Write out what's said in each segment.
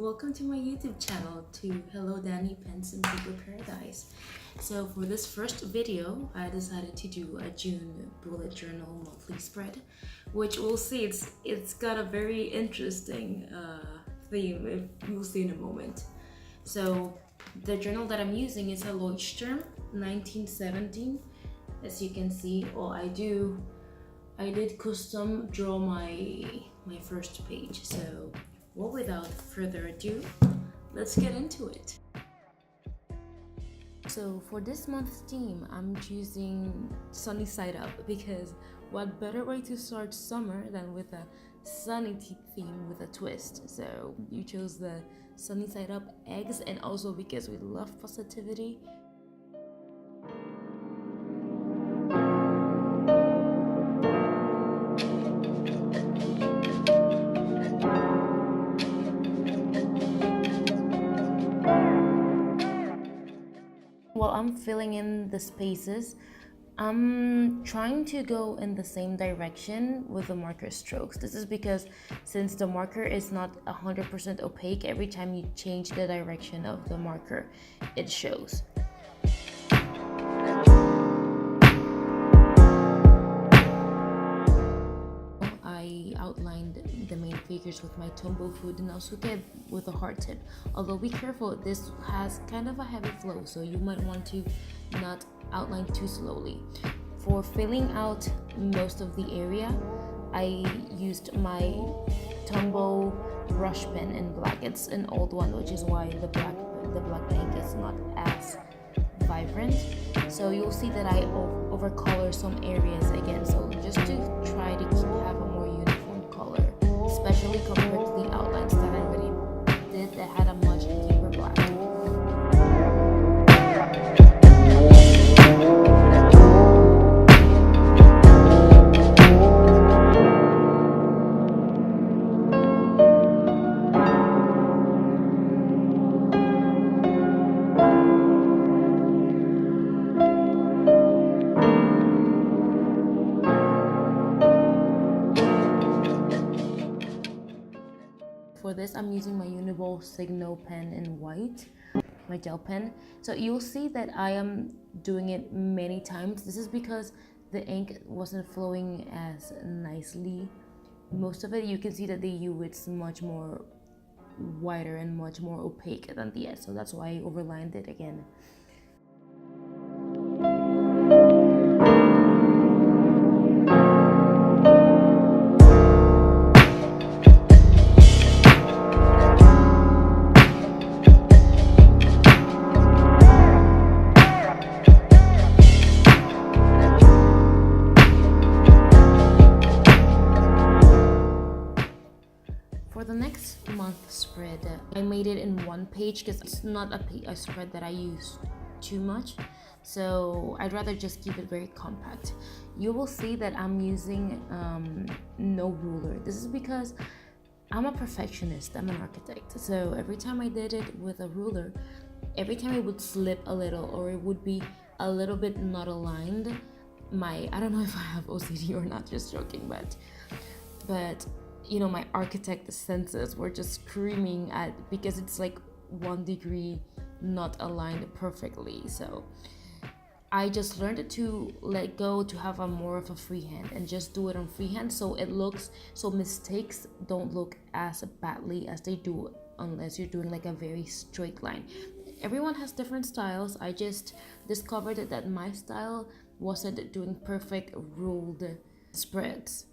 welcome to my YouTube channel to Hello Danny Pens and Paper Paradise. So for this first video, I decided to do a June bullet journal monthly spread, which we'll see it's got a very interesting theme. You'll see in a moment. So the journal that I'm using is a Leuchturm 1917. As you can see, I did custom draw my first page. So well, without further ado, let's get into it. So for this month's theme, I'm choosing sunny side up because what better way to start summer than with a sunny theme with a twist. So you chose the sunny side up eggs, and also because we love positivity. While I'm filling in the spaces, I'm trying to go in the same direction with the marker strokes. This is because since the marker is not 100% opaque, every time you change the direction of the marker, it shows. I outlined the main figures with my Tombow Fudenosuke with a hard tip. Although be careful, this has kind of a heavy flow, so you might want to not outline too slowly. For filling out most of the area, I used my Tombow brush pen in black. It's an old one, which is why the black ink is not as vibrant. So you'll see that I overcolor some areas again, so just to try to have a more uniform color, especially compared to the outlines that I already did that had a much deeper black. For this, I'm using my Uniball Signal pen in white, my gel pen. So you'll see that I am doing it many times. This is because the ink wasn't flowing as nicely. Most of it, you can see that the U is much more wider and much more opaque than the S. So that's why I overlined it again. For the next month spread, I made it in one page because it's not a spread that I use too much, so I'd rather just keep it very compact. You will see that I'm using no ruler. This is because I'm a perfectionist, I'm an architect, so every time I did it with a ruler, every time it would slip a little or it would be a little bit not aligned. I don't know if I have OCD or not, just joking, but you know, my architect senses were just screaming at, because it's like 1 degree not aligned perfectly. So I just learned to let go, to have a more of a freehand and just do it on freehand, so mistakes don't look as badly as they do unless you're doing like a very straight line. Everyone has different styles. I just discovered that my style wasn't doing perfect ruled spreads.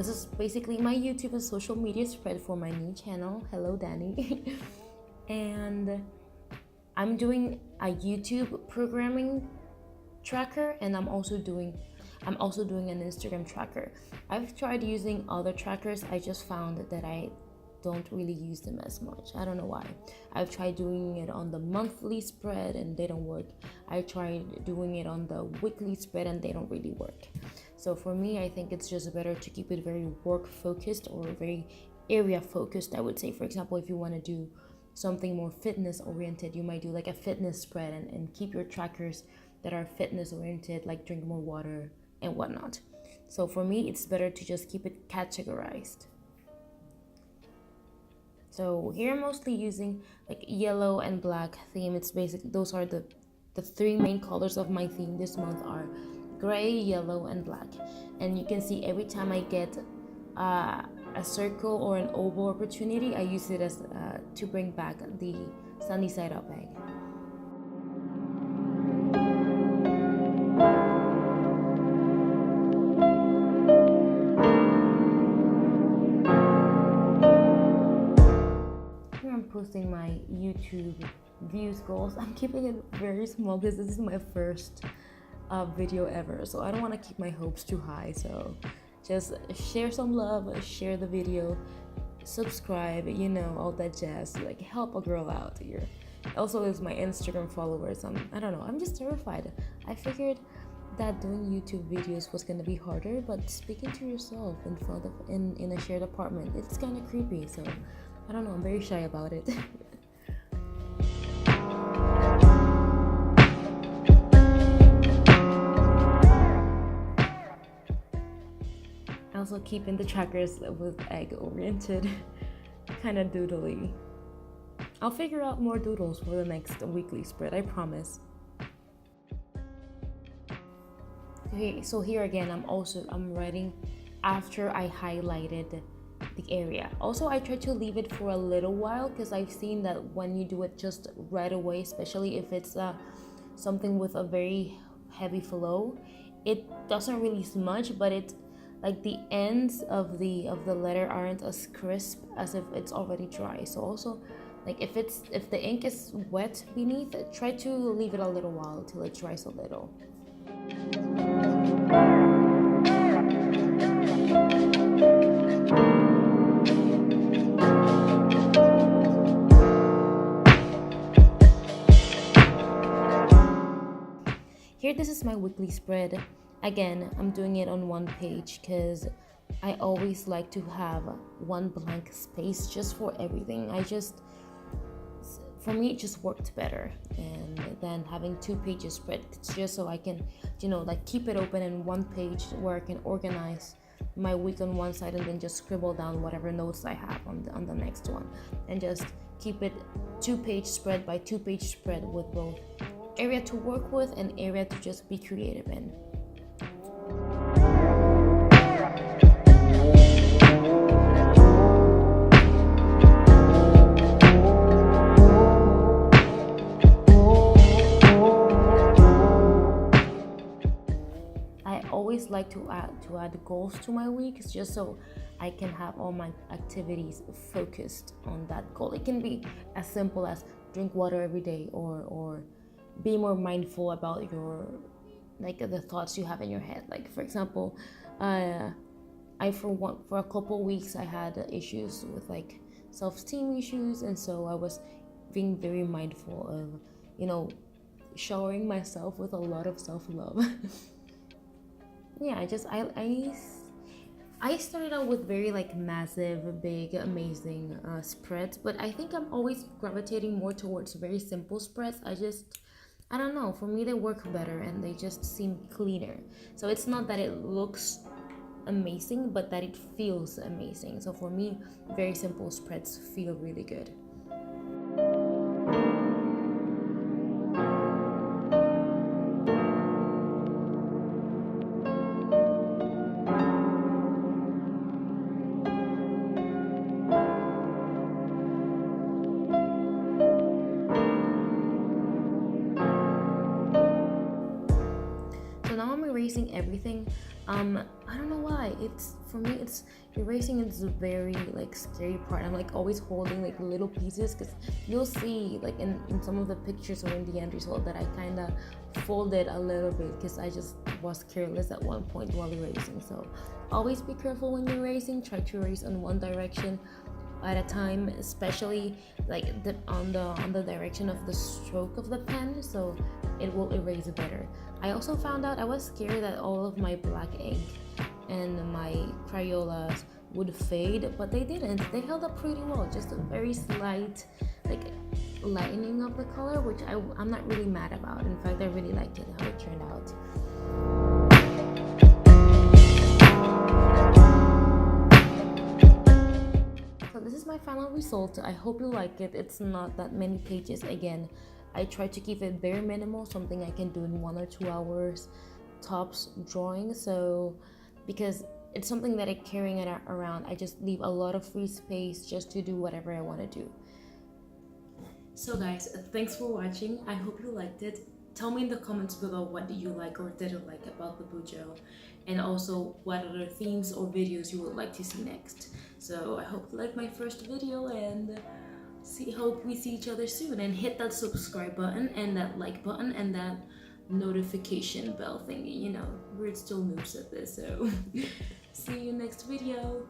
this is basically my YouTube and social media spread for my new channel. Hello, Danny. And I'm doing a YouTube programming tracker, and I'm also doing an Instagram tracker. I've tried using other trackers. I just found that I don't really use them as much. I don't know why. I've tried doing it on the monthly spread and they don't work. I tried doing it on the weekly spread and they don't really work. So for me, I think it's just better to keep it very work focused or very area focused. I would say, for example, if you want to do something more fitness oriented, you might do like a fitness spread and keep your trackers that are fitness oriented, like drink more water and whatnot. So for me, it's better to just keep it categorized. So here I'm mostly using like yellow and black theme. It's basically, those are the three main colors of my theme this month are gray, yellow, and black. And you can see every time I get a circle or an oval opportunity, I use it as to bring back the sunny side up egg. Posting my YouTube views goals. I'm keeping it very small because this is my first video ever, so I don't want to keep my hopes too high. So just share some love, share the video, subscribe, you know, all that jazz. Like, help a girl out here. Also, is my Instagram followers. I don't know, I'm just terrified. I figured that doing YouTube videos was gonna be harder, but speaking to yourself in front of in a shared apartment, it's kind of creepy. So I don't know, I'm very shy about it. Also keeping the trackers with egg oriented, kind of doodly. I'll figure out more doodles for the next weekly spread, I promise. Okay, so here again, I'm writing after I highlighted the area. Also, I try to leave it for a little while because I've seen that when you do it just right away, especially if it's something with a very heavy flow, it doesn't really smudge, but it like the ends of the letter aren't as crisp as if it's already dry. So also, like if the ink is wet beneath it, try to leave it a little while till it dries a little. Here, this is my weekly spread. Again, I'm doing it on one page because I always like to have one blank space just for everything. For me, it just worked better and then having 2 pages spread. It's just so I can, you know, like keep it open in one page where I can organize my week on one side and then just scribble down whatever notes I have on the next one, and just keep it 2-page spread by 2-page spread with both area to work with and area to just be creative in. I always like to add goals to my weeks just so I can have all my activities focused on that goal. It can be as simple as drink water every day or be more mindful about your the thoughts you have in your head. Like, for example, for a couple weeks I had issues with like self-esteem issues, and so I was being very mindful of, you know, showering myself with a lot of self-love. Yeah, I started out with very like massive, big, amazing spreads, but I think I'm always gravitating more towards very simple spreads. I don't know, for me they work better and they just seem cleaner. So it's not that it looks amazing, but that it feels amazing. So for me, very simple spreads feel really good. erasing everything. I don't know why. It's for me, it's erasing is a very like scary part. I'm like always holding like little pieces, because you'll see like in some of the pictures or in the end result that I kind of folded a little bit because I just was careless at one point while erasing. So always be careful when you're erasing. Try to erase on one direction at a time, especially like on the direction of the stroke of the pen, so it will erase better. I also found out I was scared that all of my black ink and my Crayolas would fade, but they didn't. They held up pretty well, just a very slight like lightening of the color, which I'm not really mad about. In fact, I really liked it how it turned out. So this is my final result. I hope you like it. It's not that many pages. Again, I try to keep it very minimal, something I can do in 1 or 2 hours tops drawing. So because it's something that I'm carrying it around, I just leave a lot of free space just to do whatever I want to do. So guys, thanks for watching. I hope you liked it. Tell me in the comments below what do you like or didn't like about the Bujo, and also what other themes or videos you would like to see next. So I hope you liked my first video, and hope we see each other soon. And hit that subscribe button and that like button and that notification bell thingy. You know, we're still noobs at this, so see you next video.